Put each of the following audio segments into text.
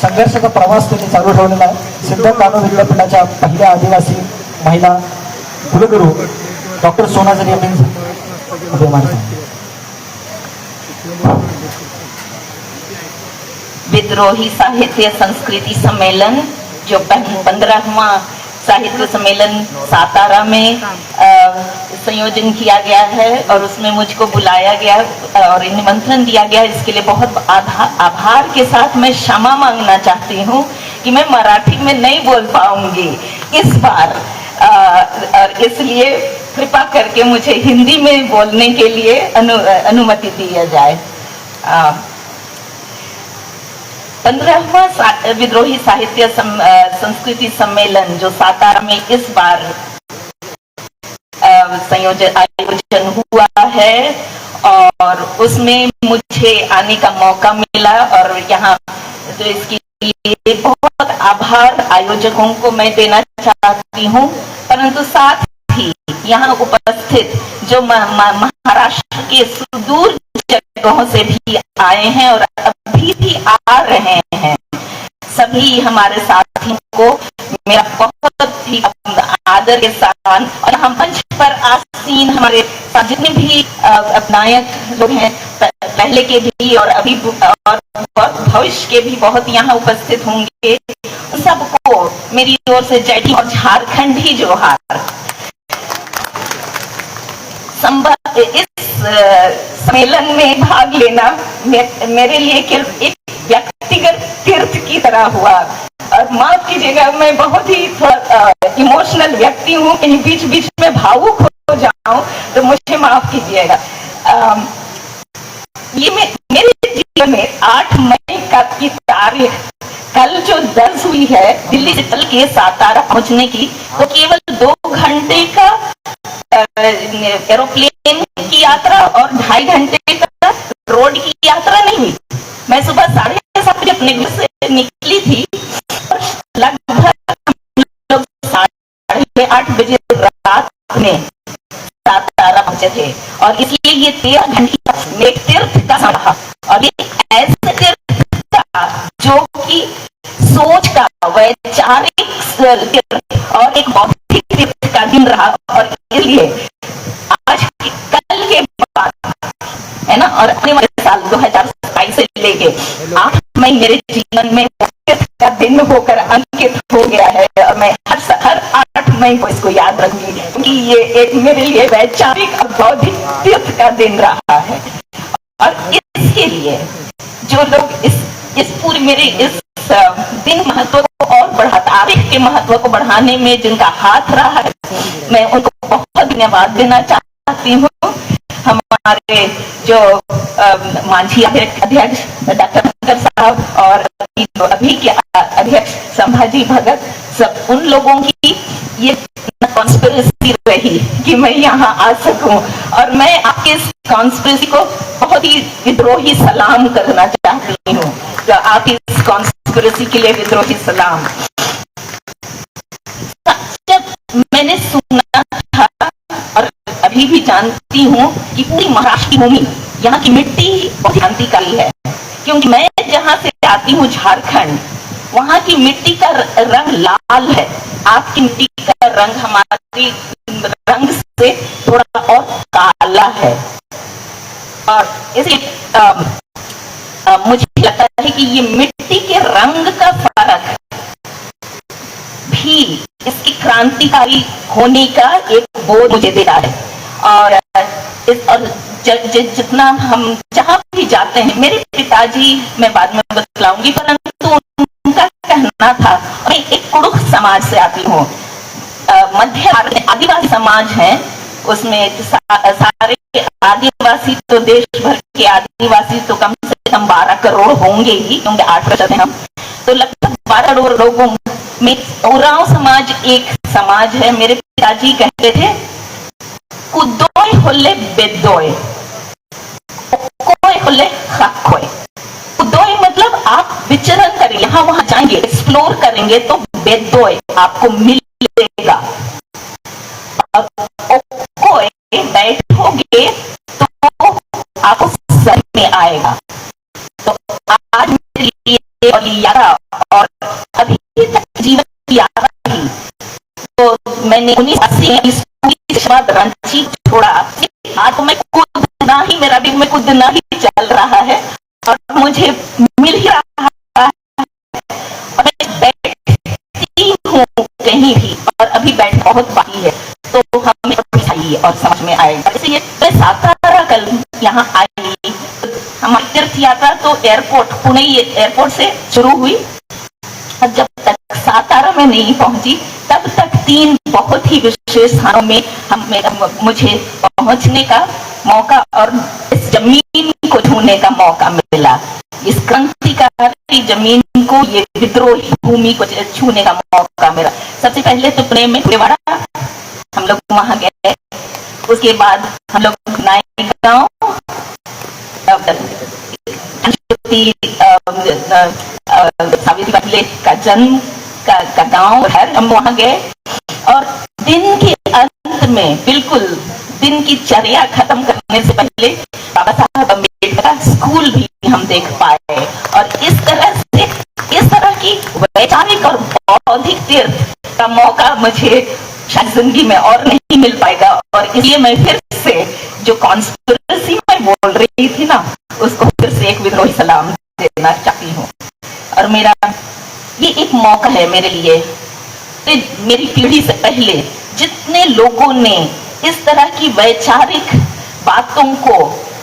संघर्षाचा प्रवास त्यांनी चालू ठेवलेला आहे। सिद्ध कानू विद्यापीठाच्या पहिल्या आदिवासी महिला कुलगुरू डॉक्टर सोना जरी विद्रोही साहित्य संस्कृति सम्मेलन जो 15वां साहित्य सम्मेलन सातारा में संयोजन किया गया है और उसमें मुझको बुलाया गया और निमंत्रण दिया गया, इसके लिए बहुत आभार के साथ मैं क्षमा मांगना चाहती हूँ कि मैं मराठी में नहीं बोल पाऊंगी इस बार, और इसलिए कृपा करके मुझे हिंदी में बोलने के लिए अनुमति दिया जाए। 15वां विद्रोही साहित्य संस्कृति सम्मेलन जो सातारा में इस बार आयोजन हुआ है और उसमें मुझे आने का मौका मिला और यहाँ तो इसके लिए बहुत आभार आयोजकों को मैं देना चाहती हूँ, परंतु साथ ही यहाँ उपस्थित जो महाराष्ट्र के सुदूर जगहों से भी आए हैं और अभी भी आ रहे हैं, सभी हमारे साथियों को मेरा बहुत ही आदर के साथ, और हम मंच पर आसीन हमारे साथ जितने भी नायक लोग हैं पहले के भी और अभी और भविष्य के भी बहुत यहाँ उपस्थित होंगे, उन सबको मेरी ओर से जय हिंद और झारखंडी जोहार। इस सम्मेलन में भाग लेना मेरे लिए केवल एक व्यक्तिगत तीर्थ की तरह हुआ, और माफ कीजिएगा मैं बहुत ही इमोशनल व्यक्ति हूँ, कहीं बीच बीच में भावुक हो जाऊं तो मुझे माफ कीजिएगा। ये मेरे जीवन में 8 मई की तारीख कल जो दर्ज हुई है दिल्ली से चल के सातारा पहुंचने की, तो केवल 2 घंटे का एरोप्लेन की यात्रा और 2.5 घंटे का रोड की यात्रा नहीं हुई। मैं सुबह 7:30 बजे अपने घर से निकली थी और लगभग हम लोग 8:30 बजे रात में सातारा पहुंचे थे, और इसलिए ये 13 घंटे एक तीर्थ का समय, और ये ऐसे तीर्थ का जो कि सोच का वैचारिक तीर्थ और एक बौद्धिक तीर्थ का दिन रहा, और इसलिए आज कल के बाद है ना, और आने वाले साल 2027 से लेके 8 मई मेरे जीवन में तीर्थ का दिन होकर अंकित हो गया है, और मैं हर 8 मई को इसको याद रखूंगी, क्योंकि ये एक मेरे लिए वैचारिक और बौद्धिक तीर्थ का दिन रहा है। और इसके लिए जो लोग इस पूरी मेरे इस दिन महत्व को और तारीख के महत्व को बढ़ाने में जिनका हाथ रहा है, मैं उनको बहुत धन्यवाद देना चाहती हूँ। हमारे जो मांझी अध्यक्ष डॉक्टर साहब और अभी के अध्यक्ष संभाजी भगत, सब उन लोगों की ये कॉन्स्पिरेसी रही कि मैं यहाँ आ सकूं, और मैं आपके इस कॉन्स्पिरेसी को बहुत ही विद्रोही सलाम करना चाहती हूँ। तो आपकी इस कॉन्स्पिरेसी के लिए विद्रोही सलाम। जब मैंने सुना था और अभी भी जानती हूँ कि पूरी महाराष्ट्र की भूमि, यहाँ की मिट्टी बहुत क्रांतिकारी है, क्योंकि मैं जहाँ से आती हूँ झारखंड, वहाँ की मिट्टी का रंग लाल है, आपकी मिट्टी का रंग हमारी रंग से थोड़ा और काला है, और इसलिए मुझे लगता है कि ये मिट्टी के रंग का फर्क भी इसकी क्रांतिकारी होने का एक बोध मुझे देता है। और जितना हम जहाँ भी जाते हैं, मेरे पिताजी मैं बाद में बतलाऊंगी, परंतु उनका कहना था, मैं एक कुड़ुख समाज से आती हूँ, मध्य भारत में आदिवासी समाज है, उसमें सारे आदिवासी तो देश भर के आदिवासी तो कम से कम 12 करोड़ होंगे ही, क्योंकि 8% हैं हम, तो लगभग 12 करोड़ लोगों में उरांव समाज एक समाज है। मेरे पिताजी कहते थे कुदोय होले बेदोय, कोय होले खाकोय। कुदोय मतलब आप विचरण करेंगे, यहाँ वहां जाएंगे, एक्सप्लोर करेंगे, तो बेदोय आपको मिलेगा, और कोय बैठोगे तो आपको सर में आएगा। तो आज मेरे लिए और यारा और अभी तक जीवन की यात्रा की। तो मैंने 1980 के बाद रांची छोड़ा। आज मैं खुद ना ही मेरा भी मैं खुद ना ही चल रहा है और मुझे मिल ही रहा है और मैं बैठती हूँ कहीं भी और अभी बैठ बहुत बाकी है तो हमें चाहिए और समझ में आएगा। इसलिए मैं सातारा कल यहाँ आई। हमारी तीर्थ यात्रा तो एयरपोर्ट पुणे एयरपोर्ट से शुरू हुई और जब तक सातारा में नहीं पहुंची तब तक 3 बहुत ही विशेष स्थानों में मुझे पहुंचने का मौका और इस जमीन को छूने का मौका मिला। इस क्रांतिकारी जमीन को, ये विद्रोही भूमि को छूने का मौका मिला। सबसे पहले तो पुणे में फुलेवाड़ा हम लोग वहां गए, उसके बाद हम लोग नायगांव, सावित्री फुले का जन्म का गांव है, हम वहां गए और दिन के अंत में बिल्कुल दिन की चर्या खत्म करने से पहले बाबा साहब अम्बेडकर का स्कूल भी हम देख पाए। और इस तरह की वैचारिक और बौद्धिक तीर्थ का मौका मुझे शायद जिंदगी में और नहीं मिल पाएगा। और इसलिए मैं फिर से जो कॉन्स्पिरेसी में बोल रही थी ना, उसको फिर से एक विद्रोही सलाम देना चाहती हूँ। और मेरा ये एक मौका है मेरे लिए, तो मेरी पीढ़ी से पहले जितने लोगों ने इस तरह की वैचारिक बातों को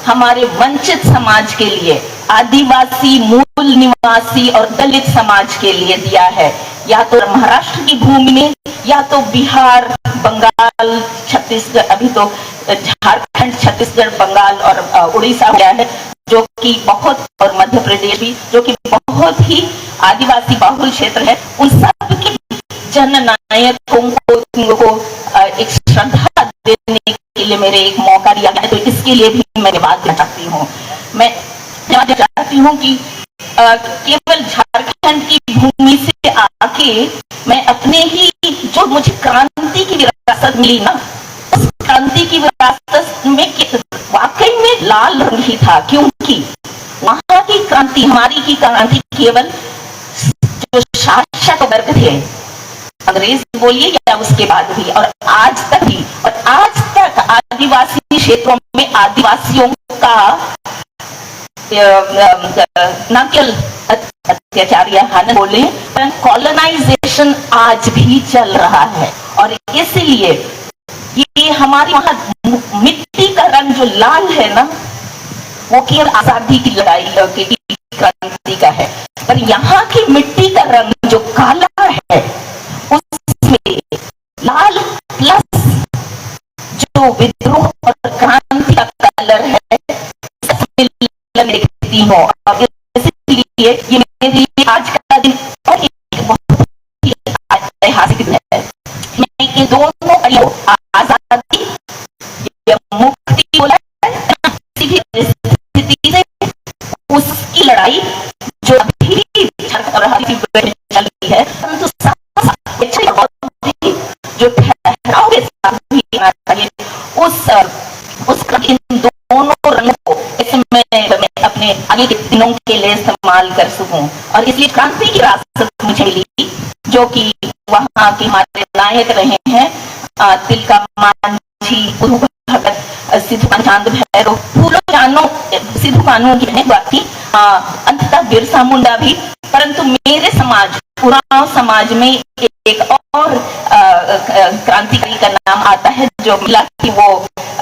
हमारे वंचित समाज के लिए, आदिवासी, मूल निवासी और दलित समाज के लिए दिया है, या तो महाराष्ट्र की भूमि में या तो बिहार, बंगाल, छत्तीसगढ़, अभी तो झारखंड, छत्तीसगढ़, बंगाल और उड़ीसा हो गया है जो कि बहुत, और मध्य प्रदेश भी जो कि बहुत ही आदिवासी बाहुल क्षेत्र है। उन सब की जननायकों को एक श्रद्धा देने के लिए मेरे एक मौका दिया गया है, तो इसके लिए भी मैं बात करना चाहती हूँ। मैं चाहती हूँ कि केवल झारखंड की भूमि से आके मैं अपने ही जो मुझे क्रांति की विरासत मिली ना, उस क्रांति की विरासत में वाकई में लाल रंग ही था, क्योंकि वहां की क्रांति, हमारी की क्रांति केवल जो शासक वर्ग थे, अंग्रेज बोलिए या उसके बाद भी, और आज तक भी, और आज तक आदिवासी क्षेत्रों में आदिवासियों का न केवल अत्याचार या हनन बोले, पर कॉलोनाइजेशन आज भी चल रहा है। और इसलिए ये हमारी वहां मिट्टी का रंग जो लाल है ना, वो केवल आजादी की लड़ाई की क्रांति का है, पर यहाँ की मिट्टी का रंग जो काला है, उसमें लाल प्लस जो विद्रोह और क्रांति का कलर है, देखती हूँ। और इसलिए ये मेरे लिए आज का दिन और एक बहुत ही ऐतिहासिक दिन है। मैं ये दोनों आजादी या मुक्ति बोला है, किसी भी परिस्थिति से उसकी लड़ाई जो अभी चल रही है, परंतु जो ठहराव के साथ भी चाहिए, उस इन दोनों रंगों को मैं अपने आगे के दिनों के लिए इस्तेमाल कर सकूं। और इसलिए क्रांति की विरासत मुझे मिली, जो कि वहां के हमारे नायक रहे हैं, तिलका मांझी, गुरु भगत, सिद्धू चांद भैरव, फूलो जानो, सिद्धू कानू की बात थी, अंततः बिरसा मुंडा भी। परंतु मेरे समाज, उरांव समाज में एक और क्रांतिकारी का नाम आता है जो मिला कि वो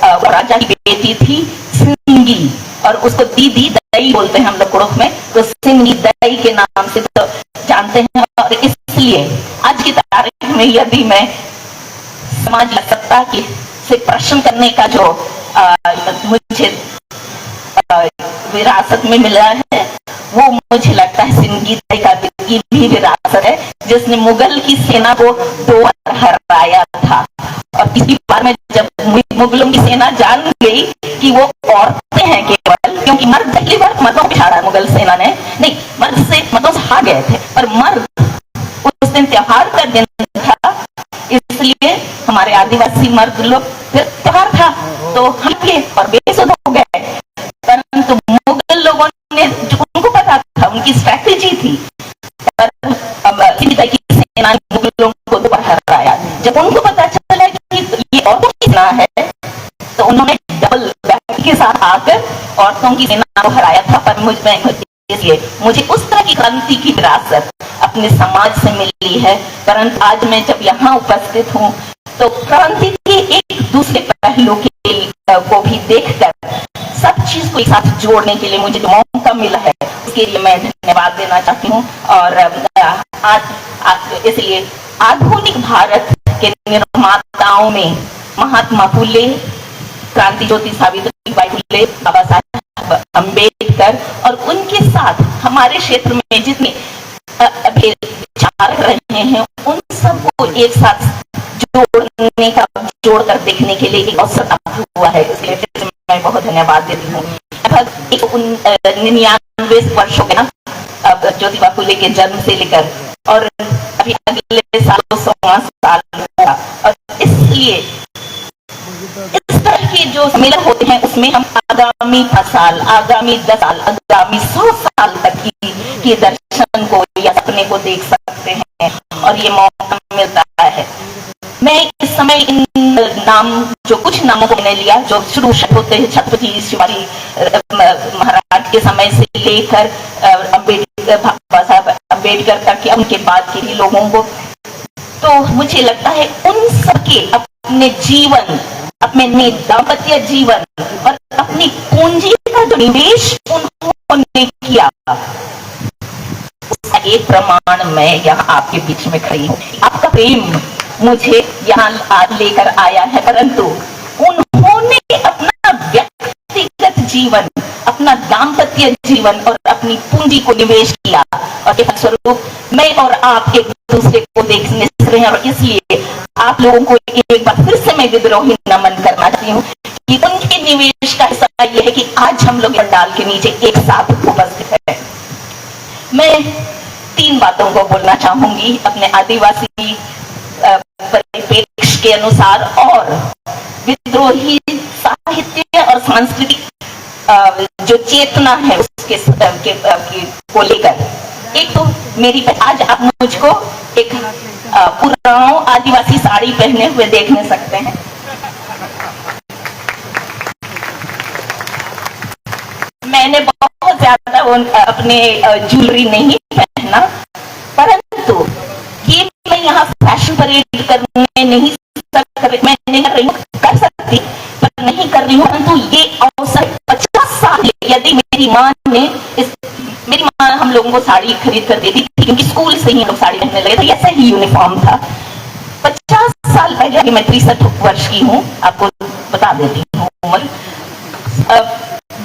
राजा की बेटी थी सिंगी, और उसको दीदी दई बोलते हैं हम लोग कुड़ुख में, तो सिंगी दई के नाम से तो जानते हैं। और इसलिए आज की तारीख में यदि मैं समाज या सत्ता की से प्रश्न करने का जो मुझे विरासत में मिला है, वो मुझे लगता है सिंगी दई का की भी विरासत है, जिसने मुगल की सेना को 2 बार हराया था। और इसी बार में जब मुगलों की सेना जान गई कि वो औरतें हैं केवल, क्योंकि मर्द पहली बार मर्दों को हारा मुगल सेना ने, नहीं मर्द से मर्दों से हार गए थे, पर मर्द उस दिन त्योहार का दिन था, इसलिए हमारे आदिवासी मर्द लोग फिर त्योहार था तो हम थे और बेसुध हो गए। परंतु मुगल लोगों ने, जो उनको पता था, उनकी स्ट्रैटेजी थी, पर के साथ आकर औरतों की सेना को हराया था, पर इसलिए मुझे उस तरह की क्रांति की विरासत अपने समाज से मिली है। परंतु आज मैं जब यहाँ उपस्थित हूँ तो क्रांति के एक दूसरे पहलू को भी देखकर सब चीज को एक साथ जोड़ने के लिए मुझे जो मौका मिला है उसके लिए मैं धन्यवाद देना चाहती हूँ। और इसलिए आधुनिक भारत के निर्माताओं में महात्मा फुले, क्रांति ज्योति सावित्रीबाई फुले, बाबा साहब अम्बेडकर और उनके साथ हमारे क्षेत्र में जितने अभी विचारक रहे हैं उन सबको एक साथ जोड़ने का, जोड़कर देखने के लिए एक अवसर प्राप्त हुआ है। इसलिए मैं बहुत धन्यवाद देती हूँ। लगभग 99 वर्षों के ना ज्योतिबा फुले के जन्म से लेकर और अभी अगले सालों 100 साल हुआ, और इसलिए इस तरह के जो सम्मेलन होते हैं उसमें हम आगामी 5 साल, आगामी 10 साल, आगामी 100 साल तक की दर्शन को या सपने को देख सकते हैं और ये मौका मिलता है। मैं इस समय इन जो कुछ नामों को मैंने लिया जो शुरू होते हैं छत्रपति शिवाजी महाराज के समय से लेकर बाबा साहब अम्बेडकर तक के, उनके बाद के भी लोगों को, तो मुझे लगता है उन सबके अपने जीवन, अपने दाम्पत्य जीवन और अपनी पूंजी का जो निवेश उन्होंने किया उसका एक प्रमाण मैं यहाँ आपके बीच में खड़ी हूँ। आपका प्रेम मुझे यहाँ लेकर आया है, परंतु उन्होंने अपना व्यक्तिगत जीवन, अपना दाम्पत्य जीवन और अपनी पूंजी को निवेश किया और के फलस्वरूप मैं और आप एक दूसरे को देखने से रहे हैं। और इसलिए आप लोगों को एक बार फिर से मैं विद्रोही नमन करना चाहती हूँ कि उनके निवेश का हिस्सा यह है कि आज हम लोग पंडाल के नीचे एक साथ उपस्थित है। मैं 3 बातों को बोलना चाहूंगी अपने आदिवासी परिप्रेक्ष्य के अनुसार और विद्रोही साहित्य और सांस्कृतिक जो चेतना है उसके को लेकर। एक तो मेरी आज आप मुझको एक पुराना आदिवासी साड़ी पहने हुए देख नहीं सकते हैं। मैंने बहुत ज्यादा अपने ज्वेलरी नहीं पहना, परंतु ये मैं यहाँ फैशन परेड करने नहीं मैं नहीं कर रही हूँ, कर सकती पर नहीं कर रही हूँ। परंतु ये अवसर 50 साल यदि मेरी माँ हम लोगों को साड़ी खरीद कर देती थी क्योंकि स्कूल से ही हम लोग साड़ी पहनने लगे थे, ऐसा ही यूनिफॉर्म था। 50 साल पहले, मैं 63 वर्ष की हूँ, आपको बता देती हूँ उम्र,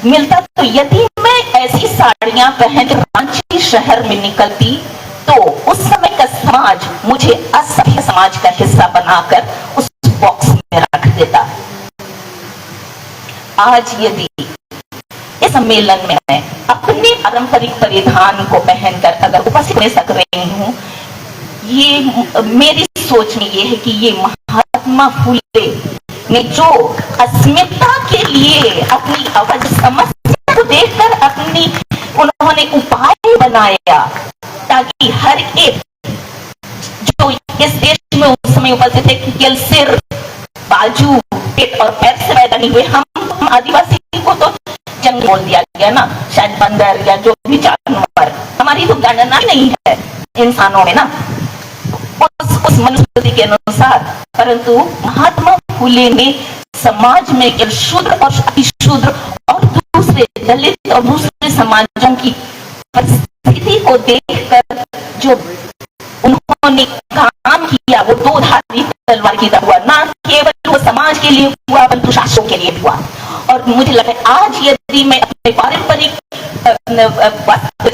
मिलता तो यदि मैं ऐसी साड़ियां पहन रांची शहर में निकलती तो उस समय का समाज मुझे असभ्य समाज का हिस्सा बनाकर उस बॉक्स में रख देता। आज यदि इस सम्मेलन में मैं अपने पारंपरिक परिधान को पहनकर अगर उपस्थित रह सक रही हूँ, ये मेरी सोच में ये है कि ये महात्मा फुले ने जो अस्मिता के लिए अपनी आवाज समस्या को देखकर उन्होंने उपाय बनाया ताकि हर एक जो इस देश में उस समय उपस्थित है केवल सिर, बाजू, पेट और पैर से पैदा नहीं हुए। हम आदिवासी को तो जंग बोल दिया गया ना, शायद बंदर या जो भी जानवर, हमारी तो गणना नहीं है इंसानों में ना उस मनुस्मृति के अनुसार। परंतु महात्मा फुले ने समाज में शूद्र और अतिशूद्र और दूसरे दलित और दूसरे समाजों की परिस्थिति को देखकर जो उन्होंने काम किया वो 2 धारी तलवार की तरह हुआ, ना केवल वो समाज के लिए हुआ परंतु शासकों के लिए भी हुआ। और मुझे लगता है आज यदि मैं अपने पारंपरिक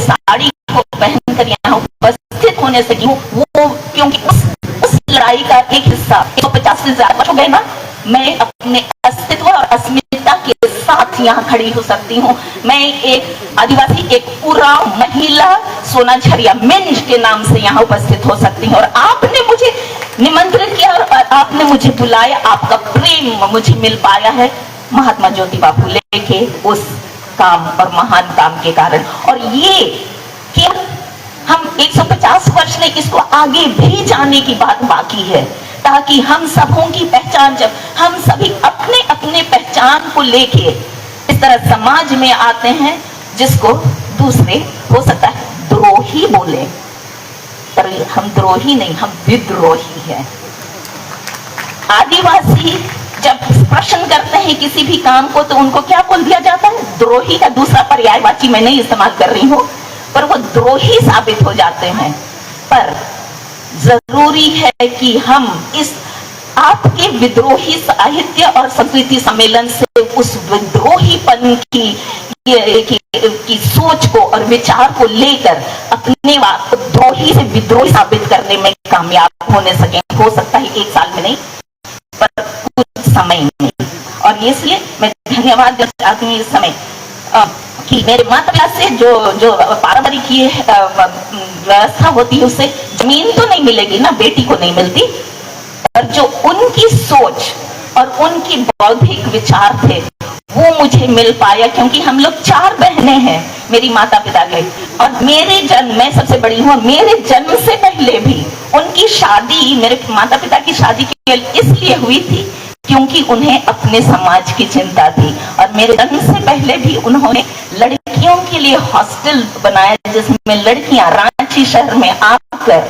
साड़ी को पहनकर यहाँ उपस्थित होने सकी हूँ, वो क्योंकि उस लड़ाई का एक हिस्सा 150 से ज्यादा वर्ष हो गए ना, मैं अपने अस्तित्व और अस्मिता के साथ यहाँ खड़ी हो सकती हूँ। मैं एक आदिवासी, एक पूरा महिला सोना झरिया मिंज के नाम से यहाँ उपस्थित हो सकती हूँ। और आपने मुझे निमंत्रित किया और आपने मुझे बुलाया, आपका प्रेम मुझे मिल पाया है महात्मा ज्योतिबा फुले के उस काम और महान काम के कारण। और ये केवल हम 150 वर्ष में इसको आगे भी जाने की बात बाकी है ताकि हम सबों की पहचान, जब हम सभी अपने अपने पहचान को लेके इस तरह समाज में आते हैं जिसको दूसरे हो सकता है द्रोही बोले, पर हम द्रोही नहीं, हम विद्रोही हैं। आदिवासी जब प्रश्न करते हैं किसी भी काम को तो उनको क्या बोल दिया जाता है? द्रोही का दूसरा पर्यायवाची मैं नहीं इस्तेमाल कर रही हूं, पर वो द्रोही साबित हो जाते हैं। पर जरूरी है कि हम इस आपके विद्रोही साहित्य और संस्कृति सम्मेलन से उस विद्रोहीपन की सोच को और विचार को लेकर अपने आप को द्रोही से विद्रोही साबित करने में कामयाब होने सके। हो सकता है 1 साल में नहीं, पर कुछ समय में। और इसलिए मैं धन्यवाद देना चाहती हूँ इस समय कि मेरे माता पिता से जो पारंपरिक ये व्यवस्था होती है उससे जमीन तो नहीं मिलेगी ना, बेटी को नहीं मिलती, और जो उनकी सोच और उनकी बौद्धिक विचार थे वो मुझे मिल पाया, क्योंकि हम लोग 4 बहनें हैं मेरी माता पिता के, और मेरे जन्म, मैं सबसे बड़ी हूँ, मेरे जन्म से पहले भी उनकी शादी, मेरे माता पिता की शादी इसलिए हुई थी क्योंकि उन्हें अपने समाज की चिंता थी। और मेरे जन्म से पहले भी उन्होंने लड़कियों के लिए हॉस्टल बनाया जिसमें लड़कियां रांची शहर में आकर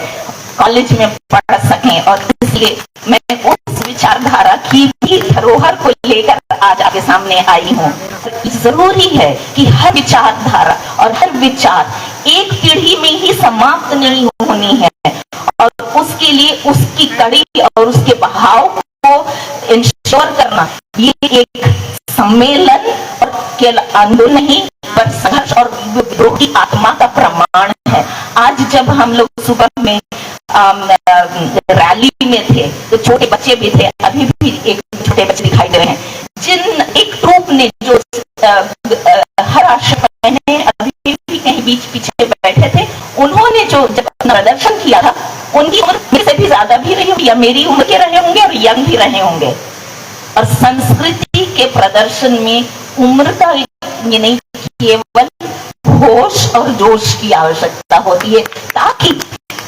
कॉलेज में पढ़ सकें, और इसलिए मैं उस विचारधारा की भी धरोहर को लेकर आज आपके सामने आई हूँ। जरूरी है कि हर विचारधारा और हर विचार एक पीढ़ी में ही समाप्त नहीं होनी है, और उसके लिए उसकी कड़ी और उसके बहाव को इंश्योर करना ये एक सम्मेलन और केवल आंदोलन नहीं पर संघर्ष और विद्रोही आत्मा का प्रमाण है। आज जब हम लोग सुबह में रैली में थे तो छोटे बच्चे भी थे, अभी भी एक छोटे बच्चे दिखाई दे रहे हैं, जिन एक ट्रूप ने जो हर आश्रम पहने अभी भी कहीं बीच पीछे बैठे थे, उन्होंने जो जब अपना प्रदर्शन किया था उनकी उम्र मेरे से भी ज्यादा भी रही होगी या मेरी उम्र के रहे होंगे और यंग भी रहे होंगे। और संस्कृति के प्रदर्शन में उम्र का ये नहीं, केवल होश और जोश की आवश्यकता होती है, ताकि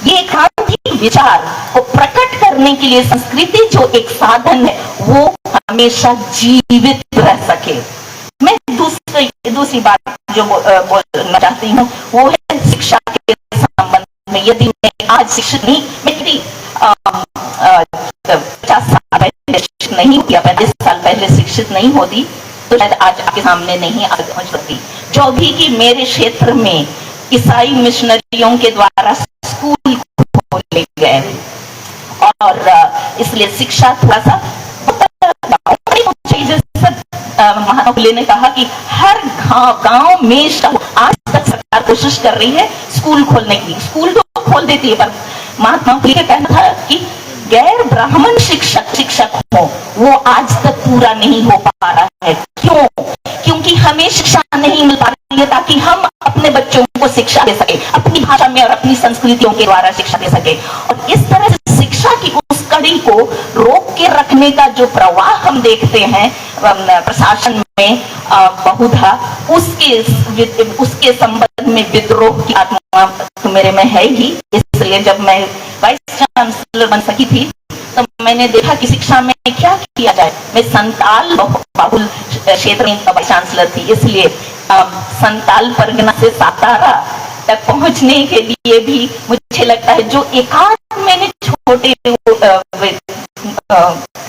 ये क्रांति विचार को प्रकट करने के लिए संस्कृति जो एक साधन है वो हमेशा जीवित रह सके। मैं दूसरी बात जो बोलना चाहती हूँ वो है शिक्षा के संबंध में। यदि मैं आज शिक्षित नहीं, मैं यदि 50 साल पहले शिक्षित नहीं होती या 35 साल पहले शिक्षित नहीं होती तो शायद आज आपके सामने नहीं आ पहुंच सकती। जो भी कि मेरे क्षेत्र में ईसाई मिशनरियों के द्वारा स्कूल खोले गए और इसलिए शिक्षा थोड़ा सा महात्मा फुले ने कहा कि हर गांव में आज तक सरकार कोशिश कर रही है स्कूल खोलने की। स्कूल तो खोल देती है, पर महात्मा फुले का कहना था कि गैर ब्राह्मण शिक्षक हो वो आज तक पूरा नहीं हो पा रहा है। क्यों? क्योंकि हमें शिक्षा नहीं मिल पा रही है ताकि हम अपने बच्चों को शिक्षा दे सके, अपनी भाषा में और अपनी संस्कृतियों के द्वारा शिक्षा दे सके। और इस तरह से शिक्षा की उस कड़ी को रोक के रखने का जो प्रवाह हम देखते हैं प्रशासन में बहुधा, उसके संबंध में विद्रोह की आत्मा तो मेरे में है ही। इसलिए जब मैं वाइस चांसलर बन सकी थी तो मैंने देखा कि शिक्षा में क्या किया जाए। मैं संताल बहुल क्षेत्र में वाइस चांसलर थी, इसलिए संताल परगना से सातारा तक पहुंचने के लिए भी मुझे लगता है जो एकाध मैंने छोटे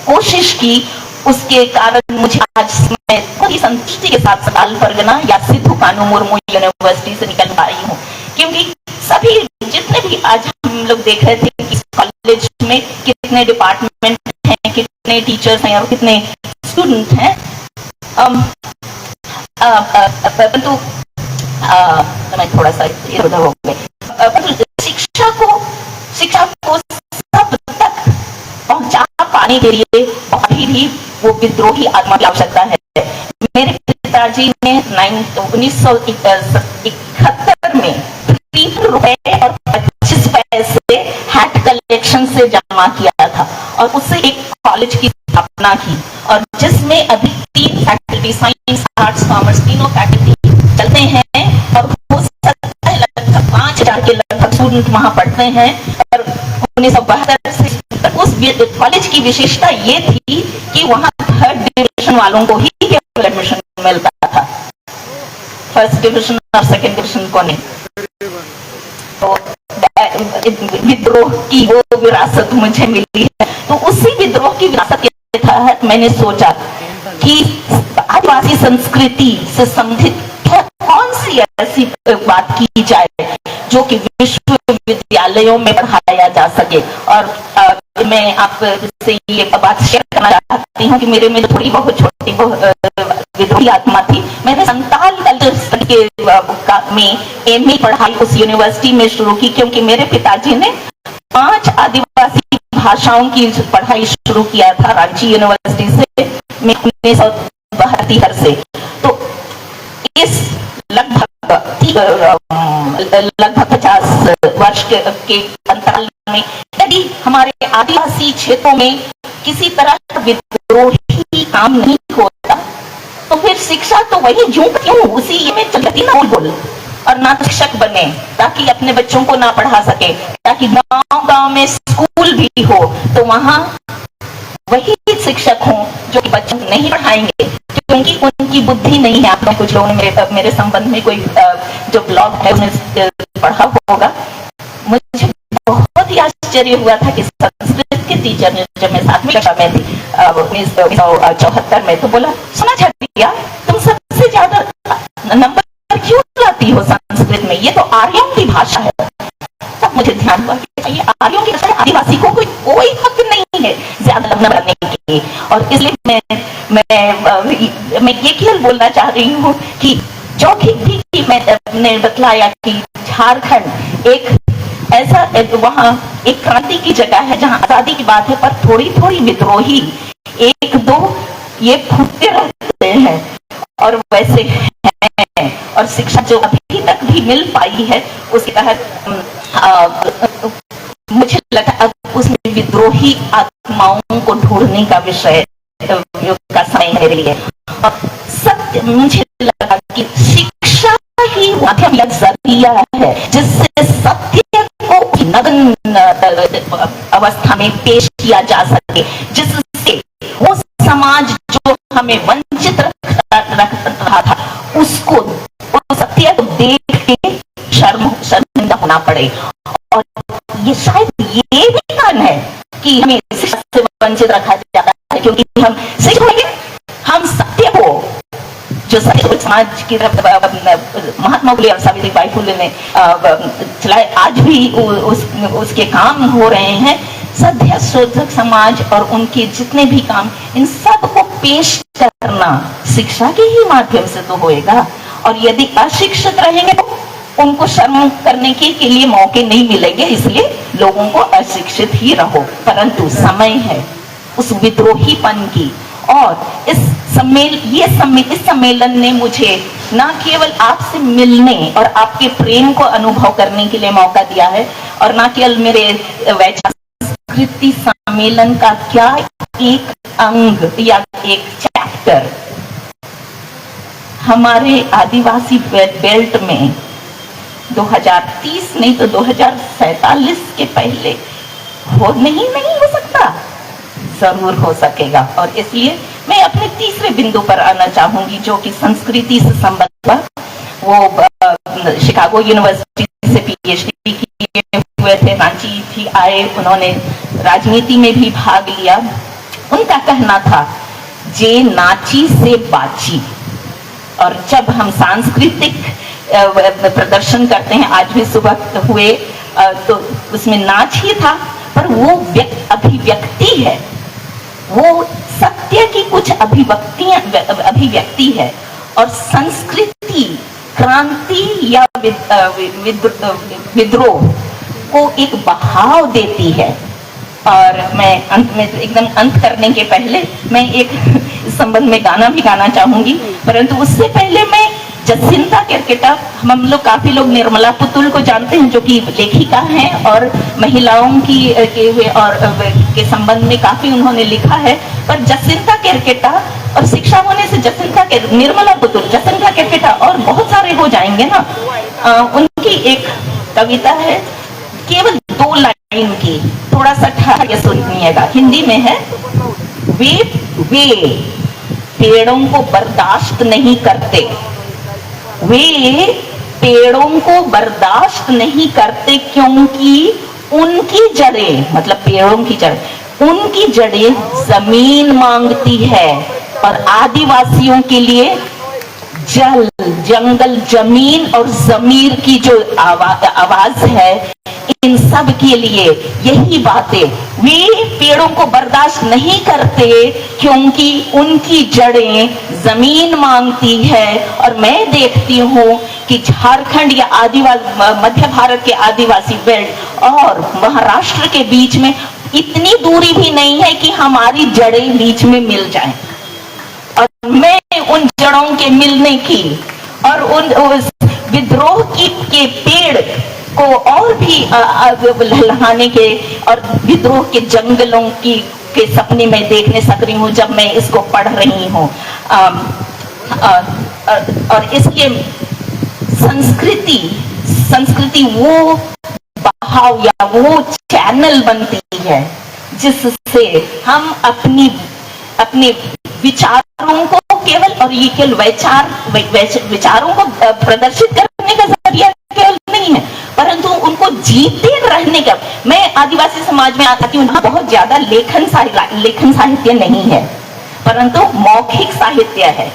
कोशिश की उसके कारण मुझे आज मैं पूरी संतुष्टि के साथ संताल परगना या सिद्धू कानू मुर्मू यूनिवर्सिटी से निकल पाई हूँ। क्योंकि सभी जितने भी आज हम लोग देख रहे थे कि कॉलेज में कितने डिपार्टमेंट हैं, कितने टीचर्स हैं और कितने स्टूडेंट हैं, परंतु मैं थोड़ा सा इधर उधर हो गए। शिक्षा को सब तक पहुंचा पाने के लिए अभी भी वो विद्रोही आत्मा की आवश्यकता है। मेरे पिताजी ने 1971 में 3 रुपए और 25 पैसे हैट कलेक्शन से जमा किया था और उससे एक कॉलेज की स्थापना की, और जिसमें अभी 3 फैकल्टी, साइंस, आर्ट्स, कॉमर्स, तीनों फैकल्टी चलते हैं और हो सकता है लगभग 5000 के लगभग स्टूडेंट वहां पढ़ते हैं। और 1972 से उस कॉलेज की विशेषता ये थी कि वहां 3rd डिवीजन वालों को ही केवल एडमिशन मिलता था। फर्स्ट डिवीजन और सेकंड डिवीजन को नहीं। तो विद्रोह की वो विरासत मुझे मिली है, तो उसी विद्रोह की विरासत के तहत मैंने सोचा कि आदिवासी संस्कृति से संबंधित कौन सी ऐसी बात की जाए जो कि विश्वविद्यालयों में पढ़ाया जा सके। और मैं आपसे ये बात शेयर करना चाहती हूँ कि मेरे में थोड़ी बहुत छोटी विद्रोही आत्मा थी। मैंने संताल कल्चर के में एमए पढ़ाई उस यूनिवर्सिटी में शुरू की, क्योंकि मेरे पिताजी ने 5 आदिवासी भाषाओं की पढ़ाई शुरू किया था रांची यूनिवर्सिटी से 1972 से। तो इस लगभग 50 वर्ष के अंतराल में यदि हमारे आदिवासी क्षेत्रों में किसी तरह का विद्रोही काम नहीं होता तो फिर शिक्षा तो वही जूं क्यों उसी में चलती ना बोल और ना शिक्षक बने ताकि अपने बच्चों को ना पढ़ा सके, ताकि गांव-गांव में स्कूल भी हो तो वहां वही शिक्षक हों जो बच्चों को नहीं पढ़ाएंगे क्योंकि उनकी बुद्धि नहीं है। आप लोग कुछ लोगों ने मेरे संबंध में कोई जो ब्लॉग है उसमें पढ़ा होगा। मुझे बहुत ही आश्चर्य हुआ था कि संस्कृत के टीचर ने जब मैं 7वीं कक्षा में थी 1974 में, तो बोला सुना छात्रिया तुम सबसे ज्यादा नंबर क्यों लाती हो संस्कृत में, ये तो आर्यों की भाषा है। तब मुझे ध्यान हुआ कि ये आर्यों की भाषा, आदिवासी को कोई हक नहीं है ज्यादा नंबर लाने की। और इसलिए मैं ये केवल बोलना चाह रही हूँ कि जो भी मैंने बतलाया कि झारखंड एक ऐसा वहाँ एक क्रांति की जगह है जहाँ आजादी की बात है, पर थोड़ी थोड़ी विद्रोही 1-2 ये फूटते रहते हैं और वैसे हैं। और शिक्षा जो अभी तक भी मिल पाई है उसके तहत मुझे लगा अब उसमें विद्रोही आत्माओं को ढूंढने का विषय का समय मेरे लिए। और सत्य मुझे लगा कि शिक्षा ही माध्यम या जरिया है जिससे सत्य को नग्न अवस्था में पेश किया जा सके, जिससे वो समाज जो हमें वंचित रख रहा था उसको उस सत्य को देख के शर्मिंदा होना पड़े। और ये शायद ये भी कारण है कि हमें शिक्षा से वंचित रखा जाता है, क्योंकि हम सीखेंगे हम सत्य को जो सत्य समाज की तरफ महात्मा फुले और सावित्रीबाई फुले ने चलाए, आज भी उसके काम हो रहे हैं। सत्य शोधक समाज और उनके जितने भी काम, इन सब को पेश करना शिक्षा के ही माध्यम से तो होएगा। और यदि अशिक्षित रहेंगे तो उनको शर्म करने के लिए मौके नहीं मिलेंगे, इसलिए लोगों को अशिक्षित ही रहो। परंतु समय है उस विद्रोहीपन की। और इस सम्मेलन ने मुझे न केवल आपसे मिलने और आपके प्रेम को अनुभव करने के लिए मौका दिया है, और न केवल मेरे संस्कृति सम्मेलन का क्या एक अंग या एक चैप्टर हमारे आदिवासी बेल्ट में 2030 नहीं तो 2047 के पहले नहीं हो सकता, जरूर हो सकेगा। और इसलिए मैं अपने तीसरे बिंदु पर आना चाहूंगी जो कि संस्कृति से संबंधित। वो शिकागो यूनिवर्सिटी से पीएचडी किए हुए थे, रांची भी आए, उन्होंने राजनीति में भी भाग लिया। उनका कहना था जे नाची से बाची। और जब हम सांस्कृतिक प्रदर्शन करते हैं, आज भी सुबह हुए, तो उसमें नाच ही था, पर वो अभिव्यक्ति है, वो सत्य की कुछ अभिव्यक्ति है। और संस्कृति क्रांति या विद्रोह को एक बहाव देती है। और मैं अंत में एकदम अंत करने के पहले मैं एक इस संबंध में गाना भी गाना चाहूंगी, परंतु उससे पहले मैं जसिंता केरकेटा, हम लोग काफी लोग निर्मला पुतुल को जानते हैं जो कि लेखिका हैं और महिलाओं की के संबंध में काफी उन्होंने लिखा है। पर जसिंता केरकेटा और शिक्षा होने से निर्मला पुतुल, जसिंता केरकेटा और बहुत सारे हो जाएंगे ना। उनकी एक कविता है केवल 2 लाइन की, थोड़ा सा ठहर के सुनिएगा, हिंदी में है। वे पेड़ों को बर्दाश्त नहीं करते वे पेड़ों को बर्दाश्त नहीं करते क्योंकि उनकी जड़ें, मतलब पेड़ों की जड़, उनकी जड़ें जमीन मांगती है। और आदिवासियों के लिए जल, जंगल, जमीन और जमीर की जो आवाज है, इन सब के लिए यही बातें। वे पेड़ों को बर्दाश्त नहीं करते क्योंकि उनकी जड़ें जमीन मांगती है। और मैं देखती हूँ कि झारखंड या आदिवासी, मध्य भारत के आदिवासी बेल्ट और महाराष्ट्र के बीच में इतनी दूरी भी नहीं है कि हमारी जड़ें बीच में मिल जाएं। और मैं उन जड़ों के मिलने की और उस विद्रोह के पेड़ को और भी लहलहाने के और विद्रोह के जंगलों के सपने में देखने सक रही हूँ जब मैं इसको पढ़ रही हूँ। और इसके संस्कृति वो बहाव या वो चैनल बनती है जिससे हम अपने विचारों को केवल, और ये केवल विचारों को प्रदर्शित करने का जरिया केवल नहीं है, परंतु उनको जीते रहने का। मैं आदिवासी समाज में आती हूँ, बहुत ज्यादा लेखन साहित्य नहीं है, परंतु मौखिक साहित्य है।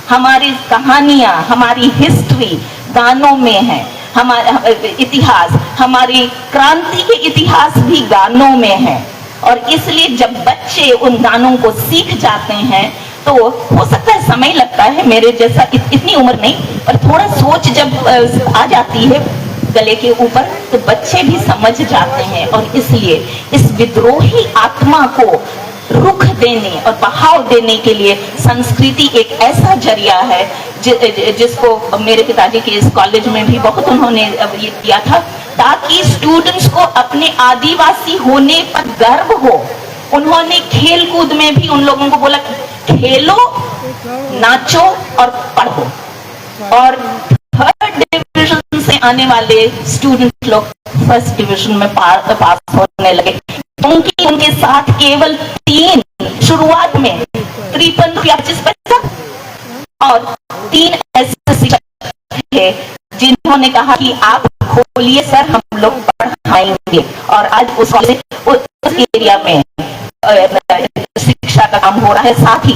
हमारी कहानियां, हमारी हिस्ट्री गानों में है, हमारा इतिहास, हमारी क्रांति के इतिहास भी गानों में है। और इसलिए जब बच्चे उन गानों को सीख जाते हैं तो हो सकता है समय लगता है, मेरे जैसा इतनी उम्र नहीं, पर थोड़ा सोच जब आ जाती है गले के ऊपर तो बच्चे भी समझ जाते हैं। और इसलिए इस विद्रोही आत्मा को रुख देने और बहाव देने के लिए संस्कृति एक ऐसा जरिया है जिसको मेरे पिताजी के इस कॉलेज में भी बहुत उन्होंने ये किया था, ताकि स्टूडेंट्स को अपने आदिवासी होने पर गर्व हो। उन्होंने खेल कूद में भी उन लोगों को बोला खेलो, नाचो और पढ़ो। और थर्ड डिवीजन से आने वाले स्टूडेंट लोग फर्स्ट डिवीजन में पास होने लगे, क्योंकि उनके साथ केवल 3 शुरुआत में 53-25 पैसा और 3 ऐसे शिक्षक थे जिन्होंने कहा कि आप खोलिए सर, हम लोग पढ़ाएंगे। और आज उस एरिया में शिक्षा का काम हो रहा है, साथ ही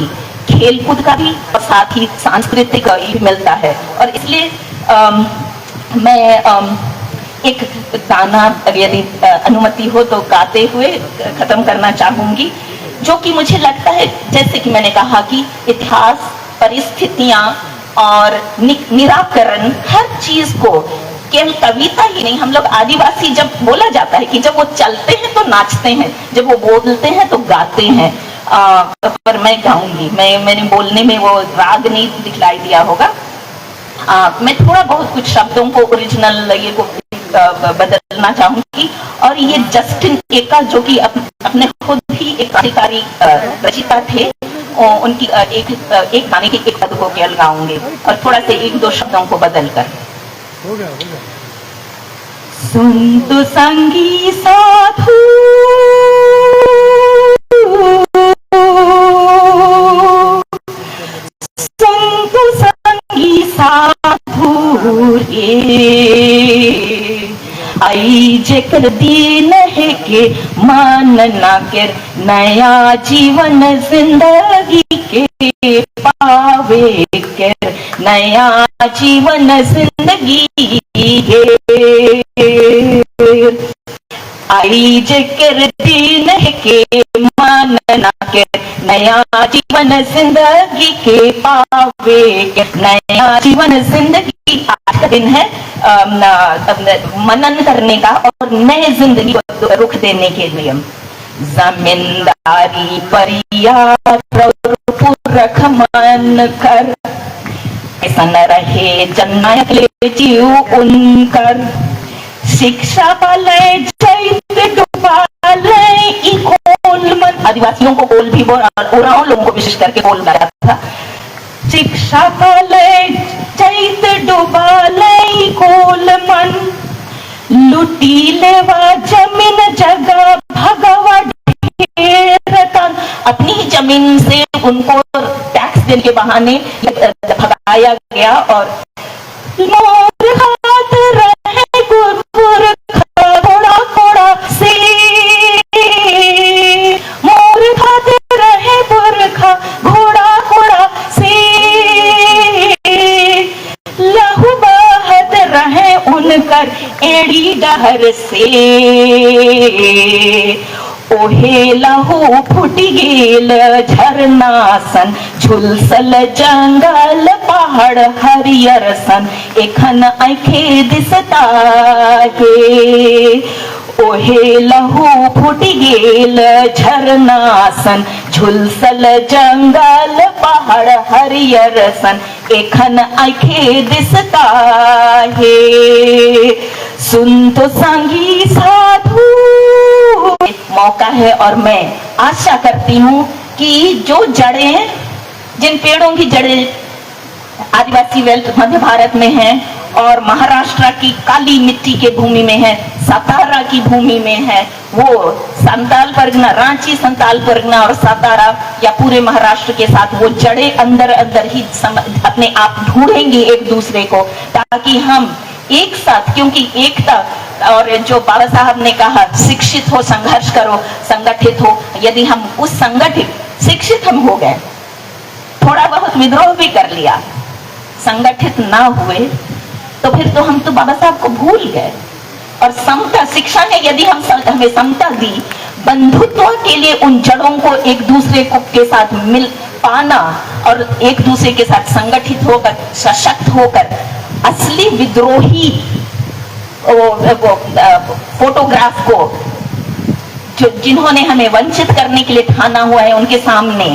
खेल कूद का भी और साथ ही सांस्कृतिक भी मिलता है। और इसलिए मैं एक गाना यदि अनुमति हो तो गाते हुए खत्म करना चाहूंगी, जो कि मुझे लगता है, जैसे कि मैंने कहा कि इतिहास, परिस्थितियां और निराकरण, हर चीज को केवल कविता ही नहीं, हम लोग आदिवासी जब बोला जाता है कि जब वो चलते हैं तो नाचते हैं, जब वो बोलते हैं तो गाते हैं। पर मैं गाऊंगी, मैंने बोलने में वो राग नहीं दिखलाई दिया होगा। मैं थोड़ा बहुत कुछ शब्दों को ओरिजिनल ये को बदलना चाहूंगी। और ये जस्टिन एका, जो कि अपने खुद ही एक क्रांतिकारी रचिता थे, उनकी एक गाने की एक पद को केवल गाऊंगे और थोड़ा से 1-2 शब्दों को बदलकर। सुन तो संगी साधु, सुन तो संगी साधु रे, आई जेकर दीन है के मान ना कर, नया जीवन जिंदगी के पावे कर, नया जीवन जिंदगी है। आई जेकर दीन है के मान ना कर, नया जीवन जिंदगी के पावे कर, नया जीवन जिंदगी। आज का दिन है मनन करने का और नए जिंदगी को रुख देने के लिए। जमींदारी परियार रख मन कर, ऐसा न रहे जननायक ले जीव उनकर, शिक्षा पाले चैत डुबाले ई कोल मन। आदिवासियों को कोल भी बोल, उरांव लोगों को विशेष करके कोल कहा था। शिक्षा पाले चैत डुबाले कोल मन, लुटी लेवा जमीन जगह भगवा ढेर। अपनी ही जमीन से उनको टैक्स देने के बहाने भगाया गया और मोर हाथ रहे गुरपुर घोड़ा घोड़ा से, मोर हाथ रहे पुरखा घोड़ा घोड़ा से, लहू बहत रहे उनकर एड़ी डहर से, ओहे लहू फुट गेल झरना सन, झुलसल जंगल पहाड़ हरियर सन, एखन आँखे दिसता गे, ओहे लहू फुट गेल झरना सन, झुलसल जंगल पहाड़ हरियर सन, एखन आँखे दिसता हे, सुन तो संगी साधु। मौका है और मैं आशा करती हूँ कि जो जड़ें, जिन पेड़ों की जड़ें आदिवासी बेल्ट मध्य भारत में हैं और महाराष्ट्र की काली मिट्टी के भूमि में है, सातारा की भूमि में है, वो संताल परगना, रांची संताल परगना और सातारा या पूरे महाराष्ट्र के साथ वो जड़ें अंदर अंदर ही अपने आप ढूंढेंगे एक दूसरे को, ताकि हम एक साथ, क्योंकि एकता, और जो बाबा साहब ने कहा शिक्षित हो, संघर्ष करो, संगठित हो, यदि हम उस संगठित शिक्षित हम हो गए, थोड़ा बहुत विद्रोह भी कर लिया, संगठित ना हुए, तो फिर तो हम तो बाबा साहब को भूल गए। और समता, शिक्षा ने यदि हमें समता दी, बंधुत्व के लिए उन जड़ों को एक दूसरे को के साथ मिल पाना और एक दूसरे के साथ संगठित होकर, सशक्त होकर, असली विद्रोही फोटोग्राफ को जिन्होंने हमें वंचित करने के लिए ठाना हुआ है, उनके सामने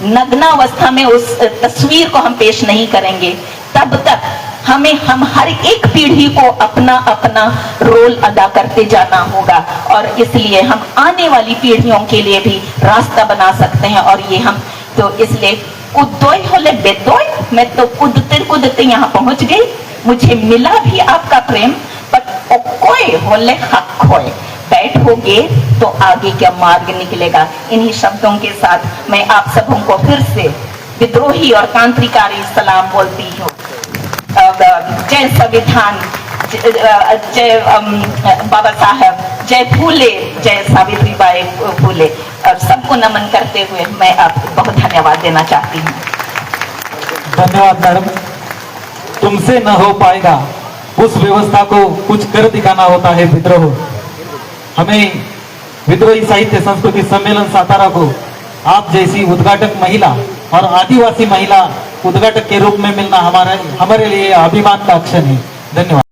नग्नावस्था में उस तस्वीर को हम पेश नहीं करेंगे, तब तक हम हर एक पीढ़ी को अपना अपना रोल अदा करते जाना होगा, और इसलिए हम आने वाली पीढ़ियों के लिए भी रास्ता बना सकते हैं। और ये हम तो इसलिए कुदोय होले बेदोय, मैं तो कूदते कूदते यहाँ पहुंच गई, मुझे मिला भी आपका प्रेम, पर ओकोय होले हक खोए, बैठोगे तो आगे क्या मार्ग निकलेगा। इन्हीं शब्दों के साथ मैं आप सबों को फिर से विद्रोही और क्रांतिकारी सलाम बोलती हूँ। जय संविधान, जय बाबा साहब, जय फूले, जय सावित्रीबाई फूले, और सबको नमन करते हुए मैं आपको बहुत धन्यवाद देना चाहती हूँ। धन्यवाद मैडम। तुमसे न हो पाएगा, उस व्यवस्था को कुछ कर दिखाना होता है विद्रोह। हमें विद्रोही साहित्य संस्कृति सम्मेलन सातारा को आप जैसी उद्घाटक महिला और आदिवासी महिला उद्घाटक के रूप में मिलना हमारे लिए अभिमान का क्षण है। धन्यवाद।